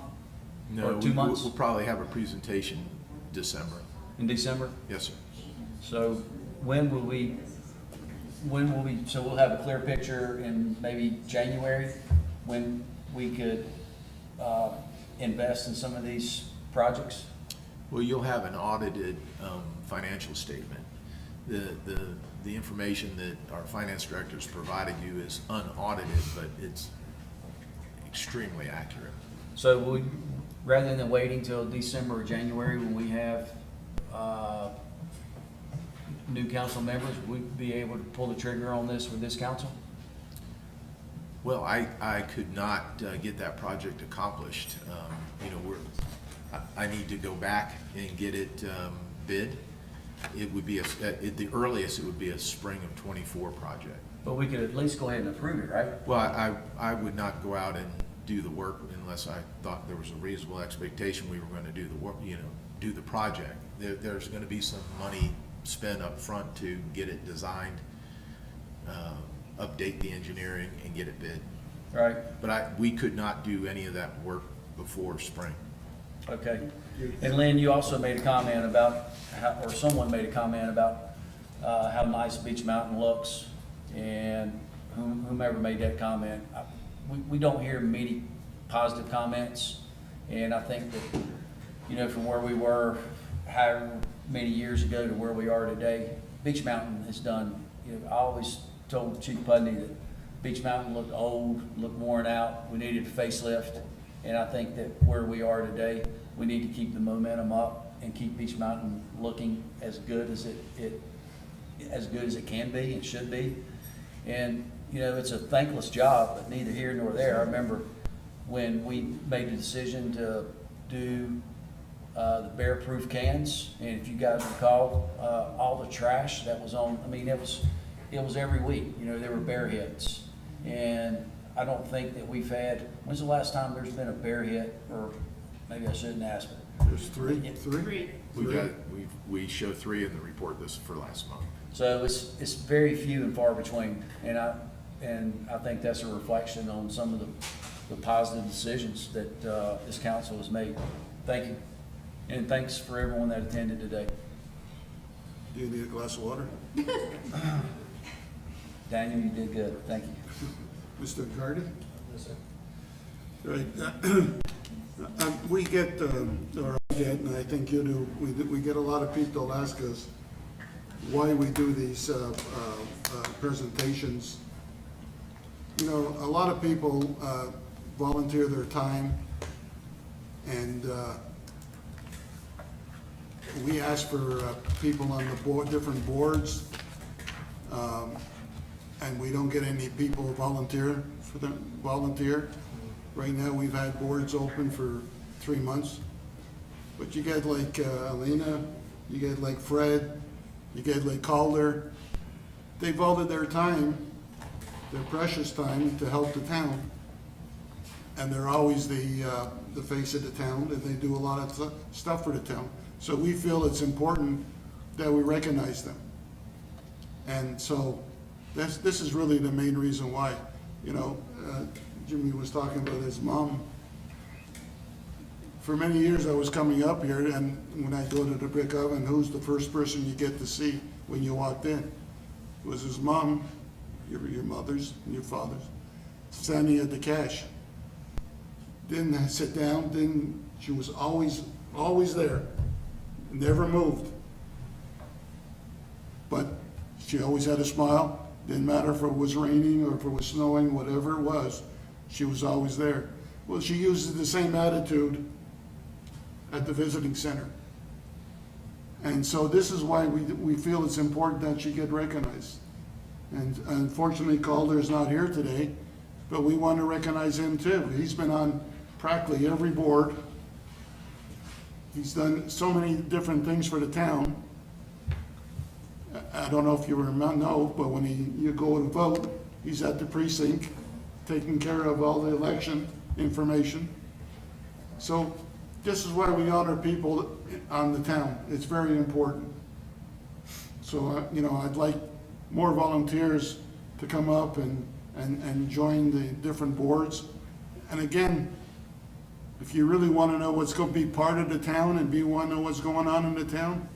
No, Or 2 months? we'll probably have a presentation December. In December? Yes, sir. So when will we, so we'll have a clear picture in maybe January when we could invest in some of these projects? Well, you'll have an audited financial statement. The information that our finance directors provided you is unaudited, but it's extremely accurate. So we, rather than waiting till December or January when we have new council members, we'd be able to pull the trigger on this with this council? Well, I could not get that project accomplished. You know, I need to go back and get it bid. It would be, at the earliest, it would be a spring of '24 project. But we could at least go ahead and approve it, right? Well, I would not go out and do the work unless I thought there was a reasonable expectation we were going to do the work, you know, do the project. There's going to be some money spent up front to get it designed, update the engineering, and get it bid. Right. But we could not do any of that work before spring. Okay. And Lynn, you also made a comment about, or someone made a comment about how nice Beech Mountain looks, and whomever made that comment. We don't hear many positive comments, and I think that, you know, from where we were however many years ago to where we are today, Beech Mountain has done, you know, I always told Chief Pudney that Beech Mountain looked old, looked worn out, we needed a facelift, and I think that where we are today, we need to keep the momentum up and keep Beech Mountain looking as good as it can be and should be. And, you know, it's a thankless job, but neither here nor there. I remember when we made the decision to do the bear-proof cans, and if you guys recall, all the trash that was on, I mean, it was every week, you know, there were bear hits. And I don't think that we've had, when's the last time there's been a bear hit, or maybe I shouldn't ask, but. There's three. We show 3 in the report for last month. So it's very few and far between, and I think that's a reflection on some of the positive decisions that this council has made. Thank you, and thanks for everyone that attended today. Do you need a glass of water? Daniel, you did good. Thank you. Mr. Garden? Yes, sir. Right. We get, or I get, and I think you do, we get a lot of people ask us why we do these presentations. You know, a lot of people volunteer their time, and we ask for people on the board, different boards, and we don't get any people volunteer. Right now, we've had boards open for 3 months, but you get like Alina, you get like Fred, you get like Calder. They voted their time, their precious time, to help the town, and they're always the face of the town, and they do a lot of stuff for the town. So we feel it's important that we recognize them, and so this is really the main reason why. You know, Jimmy was talking about his mom. For many years, I was coming up here, and when I go to the brick oven, who's the first person you get to see when you walked in? It was his mom, your mother's, and your father's, standing at the cash. Didn't sit down, she was always there, never moved. But she always had a smile. Didn't matter if it was raining or if it was snowing, whatever it was, she was always there. Well, she uses the same attitude at the visiting center. And so this is why we feel it's important that she get recognized. And unfortunately, Calder's not here today, but we want to recognize him too. He's been on practically every board. He's done so many different things for the town. I don't know if you know, but when you go and vote, he's at the precinct, taking care of all the election information. So this is why we honor people on the town. It's very important. So, you know, I'd like more volunteers to come up and join the different boards. And again, if you really want to know what's going to be part of the town and want to know what's going on in the town,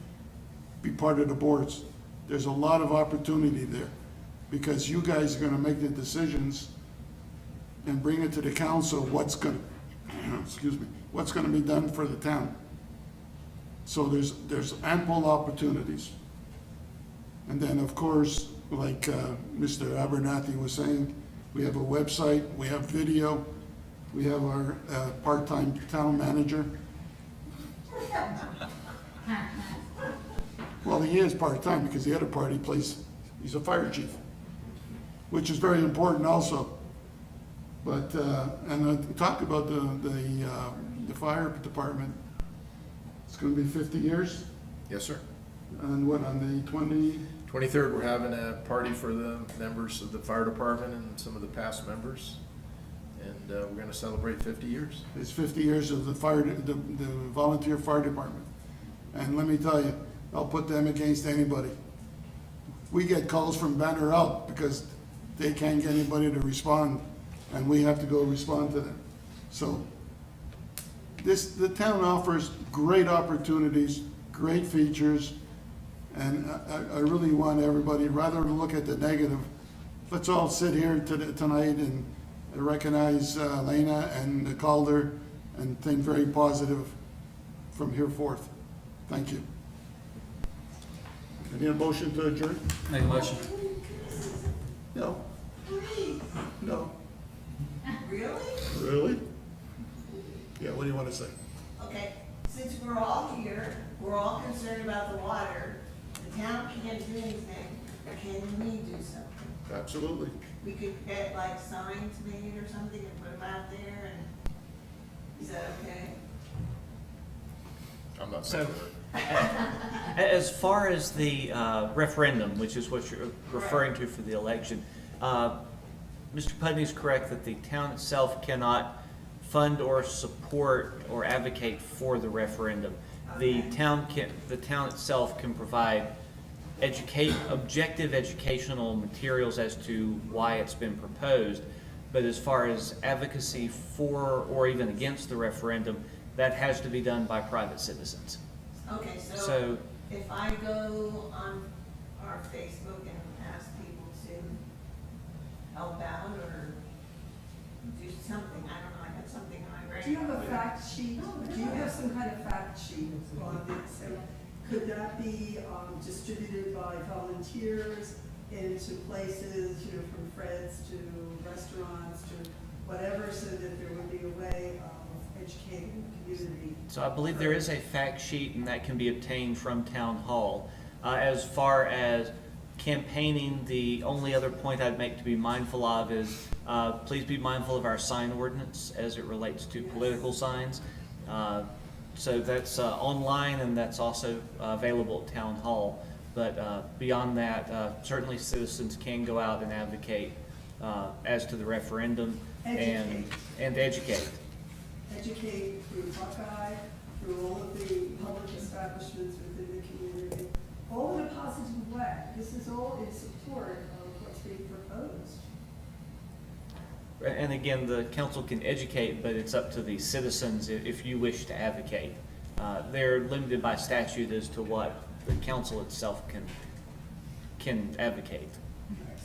be part of the boards. There's a lot of opportunity there because you guys are going to make the decisions and bring it to the council what's going to be done for the town. So there's ample opportunities. And then, of course, like Mr. Abernathy was saying, we have a website, we have video, we have our part-time town manager. Well, he is part-time because the other part he plays, he's a fire chief, which is very important also. But, and talk about the fire department. It's gonna be 50 years, Yes, sir. and what, on the 23rd, we're having a party for the members of the fire department and some of the past members. And we're gonna celebrate 50 years. It's 50 years of the volunteer fire department. And let me tell you, I'll put them against anybody. We get calls from Banner Elk because they can't get anybody to respond, and we have to go respond to them. So the town offers great opportunities, great features, and I really want everybody, rather than look at the negative, let's all sit here tonight and recognize Lena and Calder and think very positive from here forth. Thank you. I need a motion to adjourn? Make a motion. No. No. Really? Really? Yeah, what do you want to say? Okay, since we're all here, we're all concerned about the water, the town can't do anything, can we do something? Absolutely. We could get like signs made or something and put them out there and, is that okay? I'm not So, saying that. as far as the referendum, which is what you're referring to for the election, Mr. Pudney is correct that the town itself cannot fund or support or advocate for the referendum. The town itself can provide objective educational materials as to why it's been proposed, but as far as advocacy for or even against the referendum, that has to be done by private citizens. Okay, so So, if I go on our Facebook and ask people to help out or do something, I don't know, I got something on my brain. Do you have a fact sheet? Do you have some kind of fact sheet on this? And could that be distributed by volunteers into places, you know, from Fred's to restaurants to whatever, so that there would be a way of educating the community? so I believe there is a fact sheet and that can be obtained from town hall. As far as campaigning, the only other point I'd make to be mindful of is, please be mindful of our sign ordinance as it relates to political signs. So that's online and that's also available at town hall. But beyond that, certainly citizens can go out and advocate as to the referendum and educate. Educate through Buckeye, through all of the public establishments within the community, all in a positive way. This is all in support of what's being proposed. And again, the council can educate, but it's up to the citizens if you wish to advocate. They're limited by statute as to what the council itself can advocate.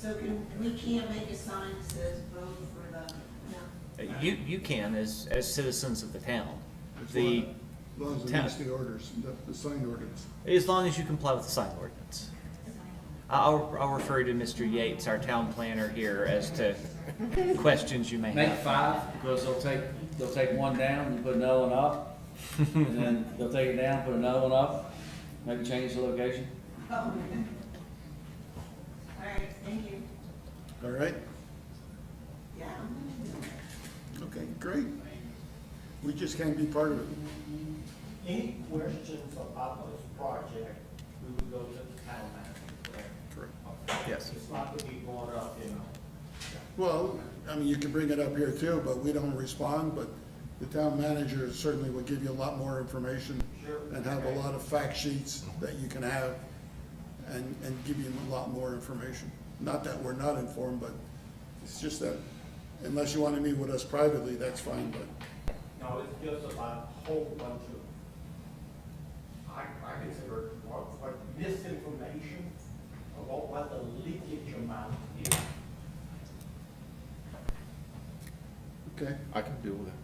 So we can't make a sign that says vote for the, no? You can as citizens of the town. As The, long as it town- meets the orders, the sign orders. as long as you comply with the sign ordinance. I'll refer you to Mr. Yates, our town planner here, as to questions you may Make have. 5, because they'll take one down and put another one up, and then they'll take it down, put another one up, maybe change the location. Oh, all right, thank you. All right? Yeah. Okay, great. We just can't be part of it. Any questions about this project, we would go to the town manager, correct? Correct. Yes. It's not to be brought up, you know. Well, I mean, you can bring it up here too, but we don't respond, but the town manager certainly will give you a lot more information and have a lot of fact sheets that you can have and give you a lot more information. Not that we're not informed, but it's just that unless you want to meet with us privately, that's fine, but No, it's just about a whole bunch of, I consider it what misinformation about what the leakage amount is. okay. I can deal with it.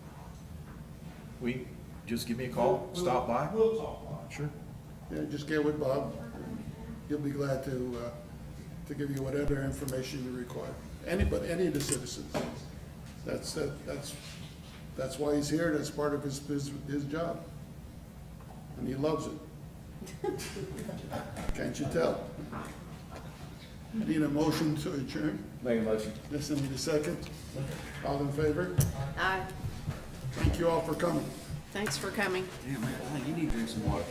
Just give me a call, stop by. We'll talk about it. Sure. Yeah, just get with Bob. He'll be glad to give you whatever information you require. Anybody, any of the citizens. That's why he's here. That's part of his job. And he loves it. Can't you tell? Need a motion to adjourn? Make a motion. Yes, I need a second. All in favor? Aye. Thank you all for coming. Thanks for coming. Damn, man, I think you need to drink some water.